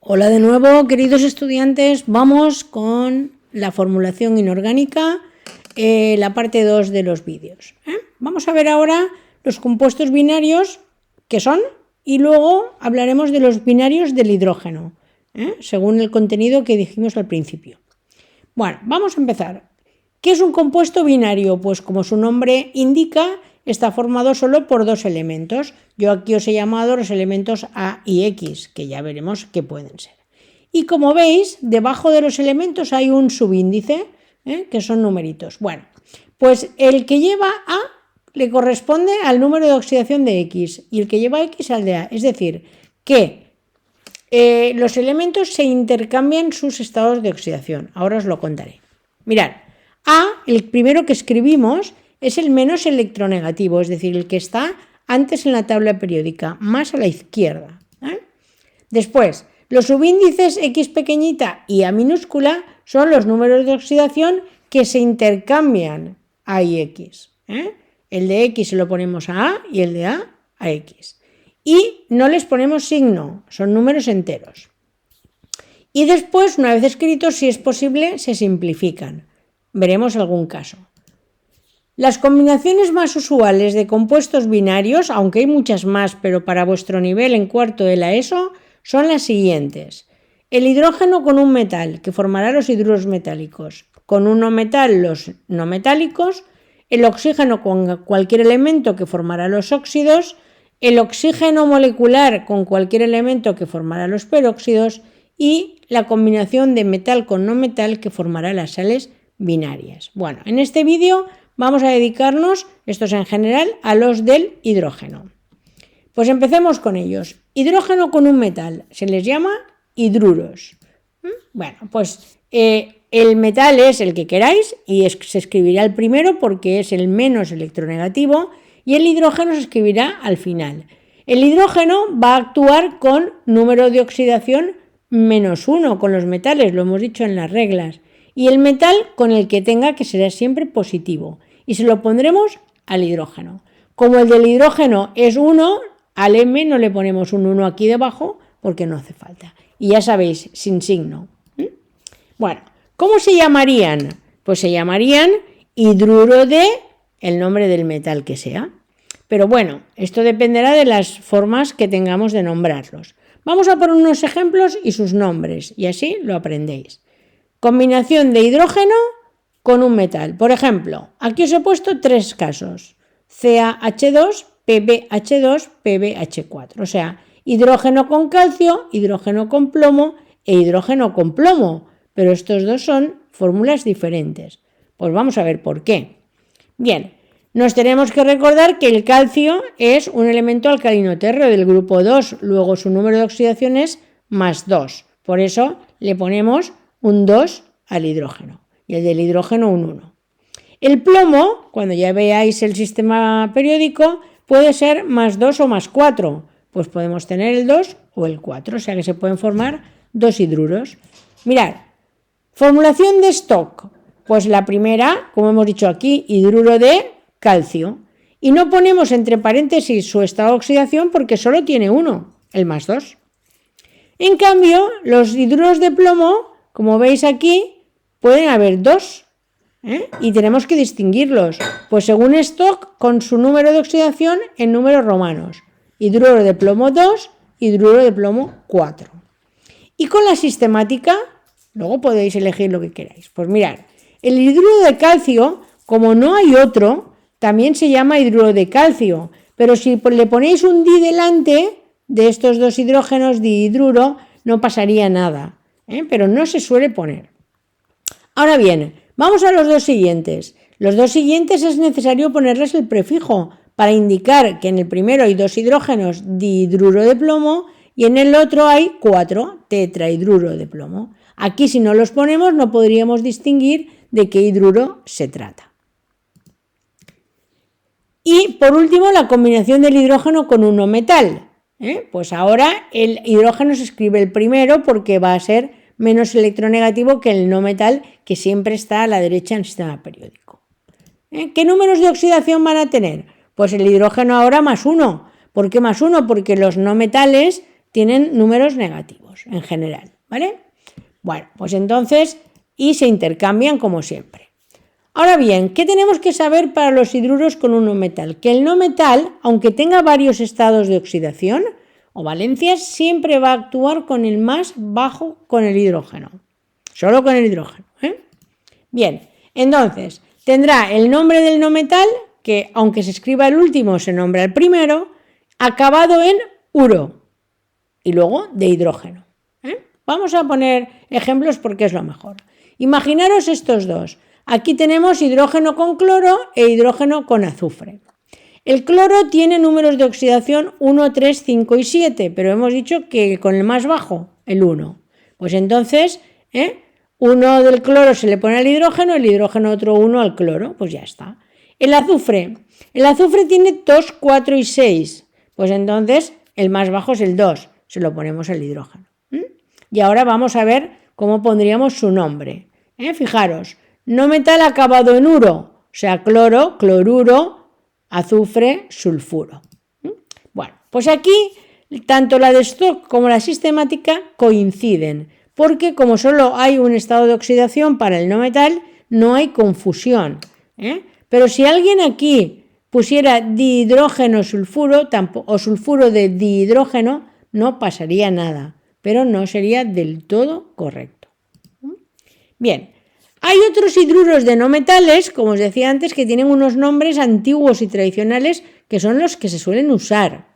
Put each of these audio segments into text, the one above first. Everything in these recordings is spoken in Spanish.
Hola de nuevo, queridos estudiantes. Vamos con la formulación inorgánica, la parte 2 de los vídeos. Vamos a ver ahora los compuestos binarios que son y luego hablaremos de los binarios del hidrógeno, según el contenido que dijimos al principio. Bueno, vamos a empezar. ¿Qué es un compuesto binario? Pues como su nombre indica, está formado solo por dos elementos. Yo aquí os he llamado los elementos A y X, que ya veremos qué pueden ser. Y como veis, debajo de los elementos hay un subíndice, que son numeritos. Bueno, pues el que lleva A le corresponde al número de oxidación de X y el que lleva X al de A. Es decir, que los elementos se intercambian sus estados de oxidación. Ahora os lo contaré. Mirad, A, el primero que escribimos, es el menos electronegativo, es decir, el que está antes en la tabla periódica, más a la izquierda. Después, los subíndices X pequeñita y A minúscula son los números de oxidación que se intercambian A y X. El de X se lo ponemos a A y el de A a X. Y no les ponemos signo, son números enteros. Y después, una vez escritos, si es posible, se simplifican. Veremos algún caso. Las combinaciones más usuales de compuestos binarios, aunque hay muchas más, pero para vuestro nivel en cuarto de la ESO, son las siguientes. El hidrógeno con un metal, que formará los hidruros metálicos. Con un no metal, los no metálicos. El oxígeno con cualquier elemento que formará los óxidos. El oxígeno molecular con cualquier elemento que formará los peróxidos. Y la combinación de metal con no metal que formará las sales binarias. Bueno, en este vídeo vamos a dedicarnos, estos en general, a los del hidrógeno. Pues empecemos con ellos. Hidrógeno con un metal, se les llama hidruros. Bueno, pues el metal es el que queráis y se escribirá el primero porque es el menos electronegativo y el hidrógeno se escribirá al final. El hidrógeno va a actuar con número de oxidación -1 con los metales, lo hemos dicho en las reglas. Y el metal con el que tenga, que será siempre positivo. Y se lo pondremos al hidrógeno. Como el del hidrógeno es 1, al M no le ponemos un 1 aquí debajo porque no hace falta. Y ya sabéis, sin signo. Bueno, ¿cómo se llamarían? Pues se llamarían hidruro de el nombre del metal que sea. Pero bueno, esto dependerá de las formas que tengamos de nombrarlos. Vamos a poner unos ejemplos y sus nombres, y así lo aprendéis. Combinación de hidrógeno con un metal. Por ejemplo, aquí os he puesto tres casos. CaH2, PbH2, PbH4. O sea, hidrógeno con calcio, hidrógeno con plomo e hidrógeno con plomo. Pero estos dos son fórmulas diferentes. Pues vamos a ver por qué. Bien, nos tenemos que recordar que el calcio es un elemento alcalino térreo del grupo 2. Luego su número de oxidación es +2. Por eso le ponemos un 2 al hidrógeno y el del hidrógeno un 1. El plomo, cuando ya veáis el sistema periódico, puede ser +2 o +4. Pues podemos tener el 2 o el 4, o sea que se pueden formar dos hidruros. Mirad, formulación de Stock. Pues la primera, como hemos dicho aquí, hidruro de calcio. Y no ponemos entre paréntesis su estado de oxidación porque solo tiene uno, el +2. En cambio, los hidruros de plomo, como veis aquí, pueden haber dos, y tenemos que distinguirlos, pues según Stock, con su número de oxidación en números romanos. Hidruro de plomo 2, hidruro de plomo 4. Y con la sistemática, luego podéis elegir lo que queráis. Pues mirad, el hidruro de calcio, como no hay otro, también se llama hidruro de calcio, pero si le ponéis un di delante de estos dos hidrógenos dihidruro, no pasaría nada, pero no se suele poner. Ahora bien, vamos a los dos siguientes. Los dos siguientes es necesario ponerles el prefijo para indicar que en el primero hay dos hidrógenos dihidruro de plomo y en el otro hay 4 tetrahidruro de plomo. Aquí si no los ponemos no podríamos distinguir de qué hidruro se trata. Y por último la combinación del hidrógeno con un no metal. Pues ahora el hidrógeno se escribe el primero porque va a ser menos electronegativo que el no metal que siempre está a la derecha en el sistema periódico. ¿Qué números de oxidación van a tener? Pues el hidrógeno ahora +1. ¿Por qué +1? Porque los no metales tienen números negativos en general, ¿vale? Bueno, pues entonces, y se intercambian como siempre. Ahora bien, ¿qué tenemos que saber para los hidruros con un no metal? Que el no metal, aunque tenga varios estados de oxidación o valencias, siempre va a actuar con el más bajo con el hidrógeno. Solo con el hidrógeno, ¿eh? Bien, entonces, tendrá el nombre del no metal, que aunque se escriba el último, se nombra el primero, acabado en uro y luego de hidrógeno. Vamos a poner ejemplos porque es lo mejor. Imaginaros estos dos. Aquí tenemos hidrógeno con cloro e hidrógeno con azufre. El cloro tiene números de oxidación 1, 3, 5 y 7, pero hemos dicho que con el más bajo, el 1. Pues entonces, uno del cloro se le pone al hidrógeno, el hidrógeno otro 1 al cloro, pues ya está. El azufre tiene 2, 4 y 6, pues entonces el más bajo es el 2, se lo ponemos al hidrógeno. Y ahora vamos a ver cómo pondríamos su nombre. Fijaros, no metal acabado en uro, o sea, cloro, cloruro, azufre, sulfuro. Bueno, pues aquí tanto la de stock como la sistemática coinciden, porque como solo hay un estado de oxidación para el no metal, no hay confusión. Pero si alguien aquí pusiera dihidrógeno sulfuro o sulfuro de dihidrógeno, no pasaría nada, pero no sería del todo correcto. Bien, hay otros hidruros de no metales, como os decía antes, que tienen unos nombres antiguos y tradicionales que son los que se suelen usar.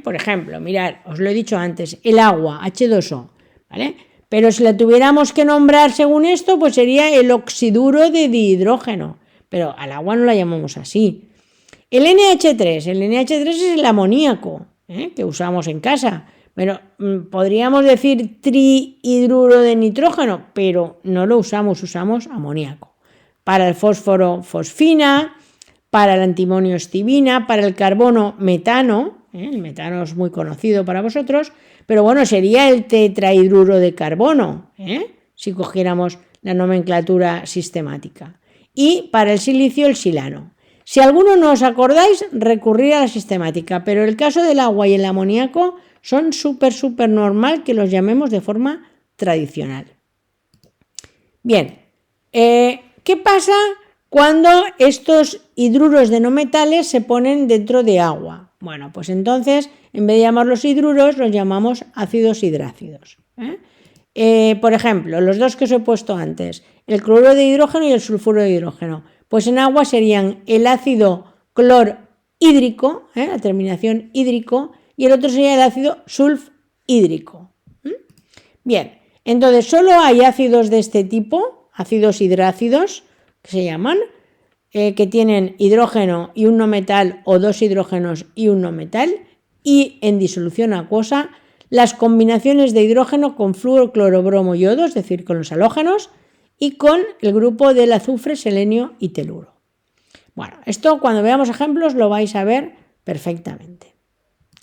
Por ejemplo, mirad, os lo he dicho antes, el agua, H2O, ¿vale? Pero si la tuviéramos que nombrar según esto, pues sería el oxiduro de dihidrógeno, pero al agua no la llamamos así. El NH3 es el amoníaco, que usamos en casa. Pero podríamos decir trihidruro de nitrógeno, pero no lo usamos amoníaco. Para el fósforo, fosfina, para el antimonio, estibina, para el carbono, metano, el metano es muy conocido para vosotros, pero bueno, sería el tetrahidruro de carbono, si cogiéramos la nomenclatura sistemática. Y para el silicio, el silano. Si alguno no os acordáis, recurrir a la sistemática, pero el caso del agua y el amoníaco son súper normal que los llamemos de forma tradicional. Bien, ¿qué pasa cuando estos hidruros de no metales se ponen dentro de agua? Bueno, pues entonces, en vez de llamarlos hidruros, los llamamos ácidos hidrácidos. Por ejemplo, los dos que os he puesto antes, el cloruro de hidrógeno y el sulfuro de hidrógeno. Pues en agua serían el ácido clorhídrico, la terminación hídrico, y el otro sería el ácido sulfhídrico. Bien, entonces solo hay ácidos de este tipo, ácidos hidrácidos, que se llaman, que tienen hidrógeno y un no metal o dos hidrógenos y un no metal, y en disolución acuosa las combinaciones de hidrógeno con flúor, cloro, bromo, yodo, es decir, con los halógenos, y con el grupo del azufre, selenio y teluro. Bueno, esto cuando veamos ejemplos lo vais a ver perfectamente.